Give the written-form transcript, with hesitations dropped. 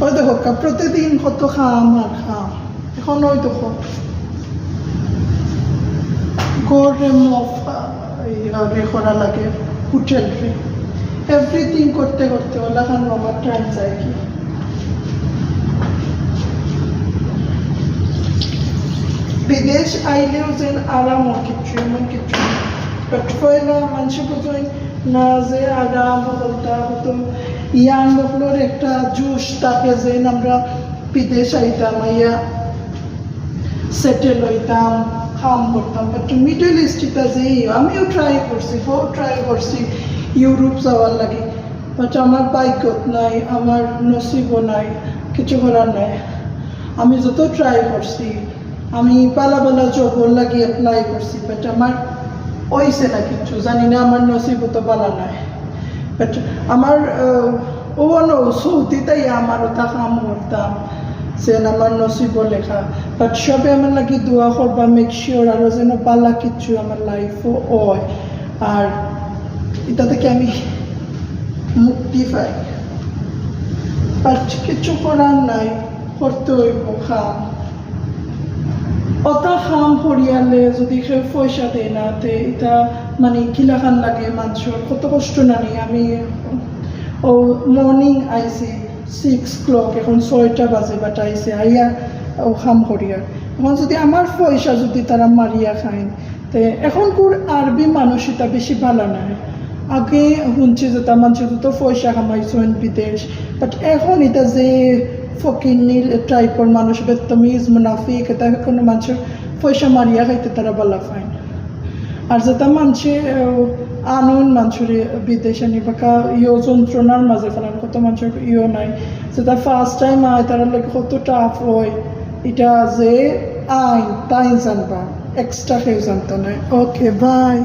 ওই দেখো প্রতিদিন কত খাম আর খাম এখন ওই দেখো গড়ে মফ করা লাগে হোটেল এভরিথিং করতে করতে ওলা খান আমার টাইম যায় কি বিদেশ আইলেও যেন আরাম কিছু এমন কিছু বাট পয়লা মানুষ বুঝই না যে আরাম বলতা হতো ইয়াং লোকলোর একটা জোশ থাকে যে আমরা বিদেশ আইতাম আইয়া সেটেল হইতাম কাম করতাম বাট মিডল ইস্টটা যে আমিও ট্রাই করছি ইউরোপ যাওয়ার লাগে বাট আমার বাইকত নাই আমার নসিবও নাই কিছু করার নাই আমি যত ট্রাই করছি আমি পালা জবর লাগে অ্যাপ্লাই করছি বাট আমার ওইসে না কিছু জানি না আমার নসিব তো পালা নাই বাট আমার সৌদিতাই আমার ওটা কাম করতাম যেন আমার নসিব লেখা বাট সবে আমার লাগে দোয়া করবা মেক শিওর আরও যেন পালা কিছু আমার লাইফও হয় আর এটা থেকে আমি মুক্তি পাই বাট কিছু করার নাই করতে হইব খাম অতা খাম করিয়ালে যদি কেউ পয়সা দেয় না তে এটা মানে কিলাখান লাগে মানুষের কত কষ্ট নানি আমি ও মর্নিং আইসি 6 o'clock এখন 6টা বাজে বাট আইসে আইয়া ও খাম করিয়া এখন যদি আমার পয়সা যদি তারা মারিয়া খায় তে এখন কোর আরবি মানুষ এটা বেশি ভালো নাই আগে শুনছি যে তার মানুষ তো পয়সা কামাইছেন বিদেশ বাট এখন এটা যে ফকির টাইপের মানুষ বেতমিজ মুনাফিক এটা কোনো মানুষের পয়সা মারিয়া খাইতে তারা বলা পায় আর যেটা মানুষে আনুন মানুষের বিদেশে নিবাকা যন্ত্রণার মাঝে ফেলান কত মানুষের নাই যেটা ফার্স্ট টাইম আয় তারা লাগে কত টাফ হয় এটা যে আইন তাই জানবা এক্সট্রা কেউ জানতো না ওকে বাই